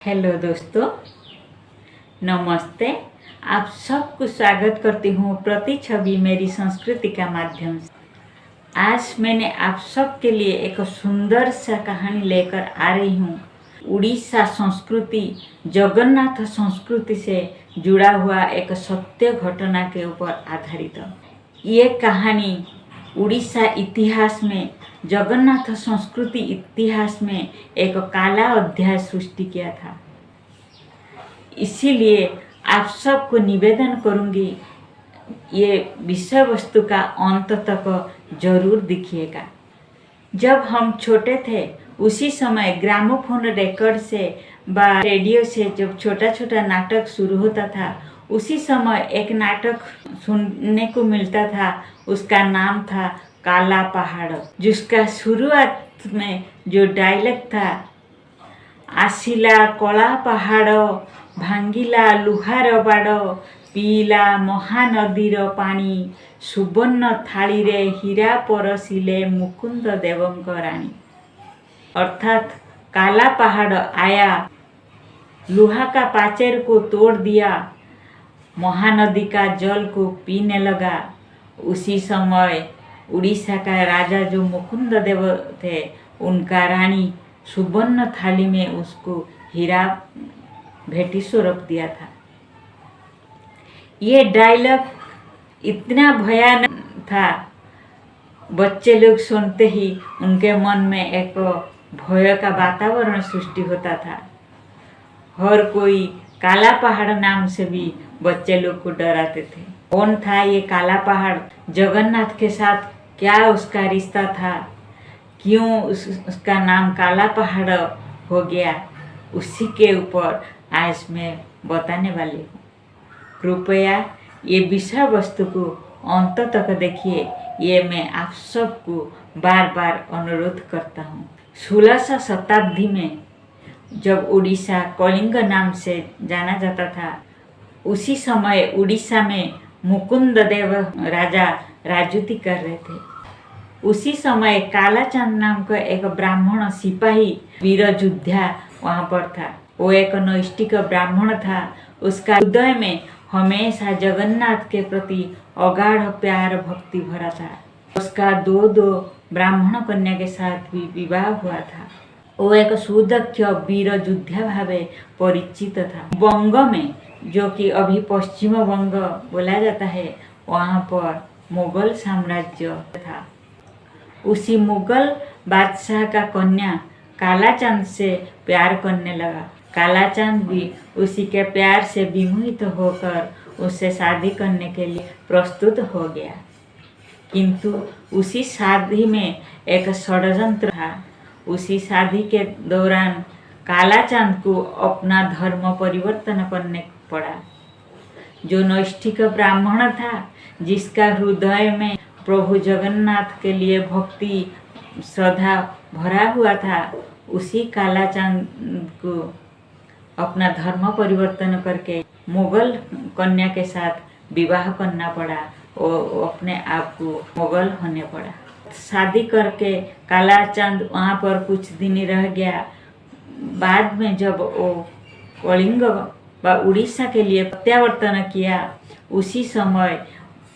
Hello दोस्तों, नमस्ते। आप सबको स्वागत करती हूँ प्रतिछवि मेरी संस्कृति का माध्यम से। आज मैंने आप सबके लिए एक सुंदर सा कहानी लेकर आ रही हूँ। उड़ीसा संस्कृति, जगन्नाथ संस्कृति से जुड़ा हुआ एक सत्य घटना के ऊपर आधारित। ये कहानी उड़ीसा इतिहास में, जगन्नाथ संस्कृति इतिहास में एक काला अध्याय सृष्टि किया था। इसीलिए आप सबको निवेदन करूंगी, ये विषय वस्तु का अंत तक जरूर देखिएगा। जब हम छोटे थे उसी समय ग्रामोफोन रिकॉर्ड से व रेडियो से जब छोटा छोटा नाटक शुरू होता था, उसी समय एक नाटक सुनने को मिलता था। उसका नाम था काला पहाड़, जिसका शुरुआत में जो डायलॉग था, आसिला कला पहाड़ भांगिला लुहार बाड़, पीला महानदीर पानी, सुवर्ण थाली रे हीरा परसिले मुकुंद देवंक रानी। अर्थात काला पहाड़ आया, लोहा का पाचेर को तोड़ दिया, महानदी का जल को पीने लगा। उसी समय उड़ीसा का राजा जो मुकुंद देव थे, उनका रानी सुवर्ण थाली में उसको हीरा भेटी स्वरूप दिया था। ये डायलॉग इतना भयानक था, बच्चे लोग सुनते ही उनके मन में एक भय का वातावरण सृष्टि होता था। हर कोई काला पहाड़ नाम से भी बच्चे लोग को डराते थे। कौन था ये काला पहाड़? जगन्नाथ के साथ क्या उसका रिश्ता था? क्यों उसका नाम काला पहाड़ हो गया? उसी के ऊपर आज मैं बताने वाली हूँ। कृपया ये विषय वस्तु को अंत तक देखिए, ये मैं आप सबको बार बार अनुरोध करता हूँ। 16वीं शताब्दी में जब उड़ीसा कलिंग नाम से जाना जाता था, उसी समय उड़ीसा में मुकुंद देव राजा राजूती कर रहे थे। उसी समय कालाचांद नाम का एक ब्राह्मण सिपाही वीर योद्धा वहाँ पर था। वो एक नैष्ठिक ब्राह्मण था। उसका हृदय में हमेशा जगन्नाथ के प्रति अगाढ़ प्यार भक्ति भरा था। उसका दो ब्राह्मण कन्या के साथ भी विवाह हुआ था। वो एक सुदक्ष वीर योद्धा भावे परिचित था। बंग में, जो कि अभी पश्चिम बंग बोला जाता है, वहाँ पर मुगल साम्राज्य था। उसी मुगल बादशाह का कन्या कालाचांद से प्यार करने लगा। कालाचांद भी उसी के प्यार से विमोहित होकर उससे शादी करने के लिए प्रस्तुत हो गया। किंतु उसी शादी में एक षड्यंत्र था। उसी शादी के दौरान कालाचांद को अपना धर्म परिवर्तन करने पड़ा। जो नैष्ठिक ब्राह्मण था, जिसका हृदय में प्रभु जगन्नाथ के लिए भक्ति श्रद्धा भरा हुआ था, उसी कालाचांद को अपना धर्म परिवर्तन करके मुगल कन्या के साथ विवाह करना पड़ा और अपने आप को मुगल होने पड़ा। शादी करके कालाचांद वहाँ पर कुछ दिन रह गया। बाद में जब वो कलिंग व उड़ीसा के लिए प्रत्यावर्तन किया, उसी समय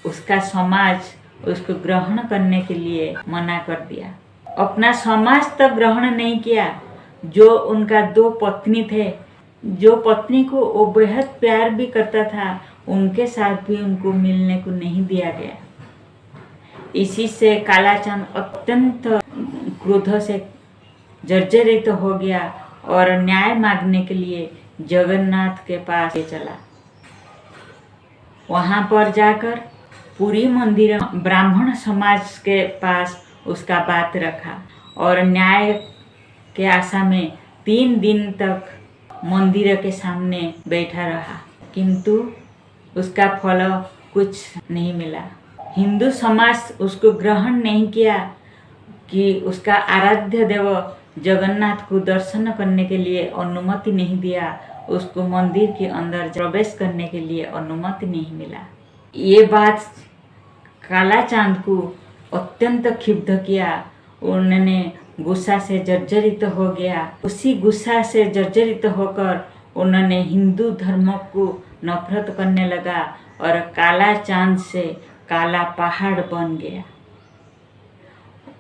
उसका समाज उसको ग्रहण करने के लिए मना कर दिया। अपना समाज तो ग्रहण नहीं किया। जो उनका दो पत्नी थे, जो पत्नी को वो बेहद प्यार भी करता था, उनके साथ भी उनको मिलने को नहीं दिया गया। इसी से कालाचांद अत्यंत क्रोध से जर्जरित हो गया और न्याय मांगने के लिए जगन्नाथ के पास चला। वहाँ पर जाकर पूरी मंदिर ब्राह्मण समाज के पास उसका बात रखा और न्याय के आशा में 3 दिन तक मंदिर के सामने बैठा रहा, किंतु उसका फल कुछ नहीं मिला। हिंदू समाज उसको ग्रहण नहीं किया कि उसका आराध्य देव जगन्नाथ को दर्शन करने के लिए अनुमति नहीं दिया। उसको मंदिर के अंदर प्रवेश करने के लिए अनुमति नहीं मिला। ये बात कालाचांद को अत्यंत क्षुब्ध किया। उन्होंने गुस्सा से जर्जरित हो गया। उसी गुस्सा से जर्जरित होकर उन्होंने हिंदू धर्म को नफरत करने लगा और काला चांद से काला पहाड़ बन गया।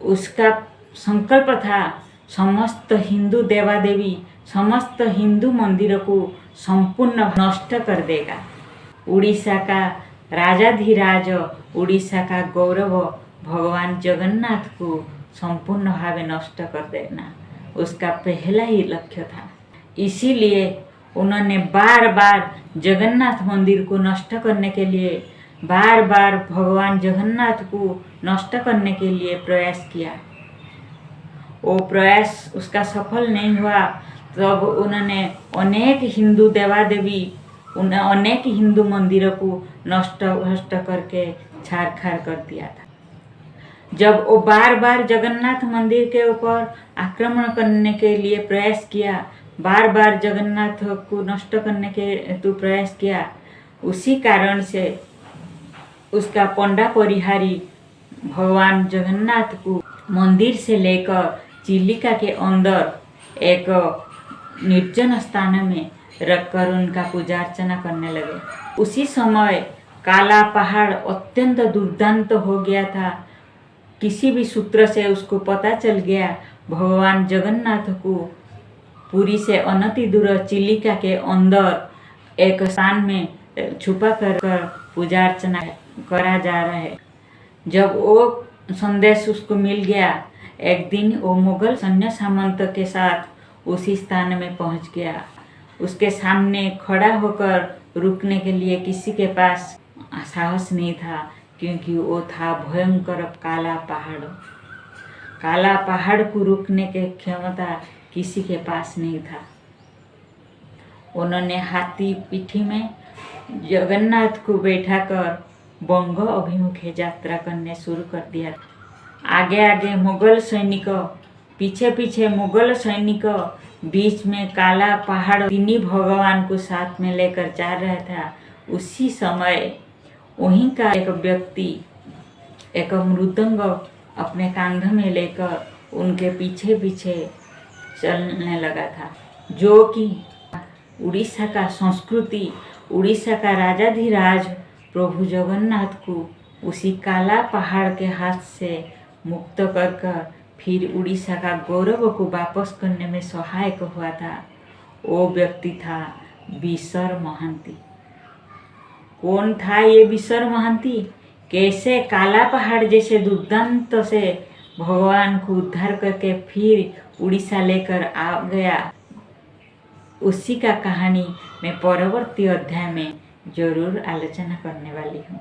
उसका संकल्प था समस्त हिंदू देवादेवी, समस्त हिंदू मंदिरों को संपूर्ण नष्ट कर देगा। उड़ीसा का राजाधिराज, उड़ीसा का गौरव भगवान जगन्नाथ को संपूर्ण भाव नष्ट कर देना उसका पहला ही लक्ष्य था। इसीलिए उन्होंने बार बार जगन्नाथ मंदिर को नष्ट करने के लिए, बार बार भगवान जगन्नाथ को नष्ट करने के लिए प्रयास किया। वो प्रयास उसका सफल नहीं हुआ। तब उन्होंने अनेक हिंदू देवादेवी, अनेक हिंदू मंदिरों को नष्ट भ्रष्ट करके छाड़ कर दिया था। जब वो बार बार जगन्नाथ मंदिर के ऊपर आक्रमण करने के लिए प्रयास किया, बार बार जगन्नाथ को नष्ट करने के तो प्रयास किया, उसी कारण से उसका पंडा परिहारी भगवान जगन्नाथ को मंदिर से लेकर चिलिका के अंदर एक निर्जन स्थान में रखकर उनका पूजा अर्चना करने लगे। उसी समय काला पहाड़ अत्यंत दुर्दांत हो गया था। किसी भी सूत्र से उसको पता चल गया भगवान जगन्नाथ को पुरी से अनति दूर चिलिका के अंदर एक स्थान में छुपा कर पूजा अर्चना करा जा रहा है। जब वो संदेश उसको मिल गया, एक दिन वो मुगल सैन्य सामंत के साथ उसी स्थान में पहुंच गया। उसके सामने खड़ा होकर रुकने के लिए किसी के पास साहस नहीं था, क्योंकि वो था भयंकर काला पहाड़। काला पहाड़ को रोकने की क्षमता किसी के पास नहीं था। उन्होंने हाथी पीठी में जगन्नाथ को बैठाकर बंग अभिमुखे यात्रा करने शुरू कर दिया। आगे आगे मुगल सैनिक, पीछे पीछे मुगल सैनिक, बीच में काला पहाड़ तीनों भगवान को साथ में लेकर जा रहा था। उसी समय वहीं का एक व्यक्ति एक मृदंग अपने कांधे में लेकर उनके पीछे पीछे चलने लगा था, जो कि उड़ीसा का संस्कृति, उड़ीसा का राजाधिराज प्रभु जगन्नाथ को उसी काला पहाड़ के हाथ से मुक्त कर फिर उड़ीसा का गौरव को वापस करने में सहायक हुआ था। वो व्यक्ति था बिसर महांती। कौन था ये बिसर महांती? कैसे काला पहाड़ जैसे दुर्दांत से भगवान को उद्धार करके फिर उड़ीसा लेकर आ गया, उसी का कहानी मैं परवर्ती अध्याय में जरूर आलोचना करने वाली हूँ।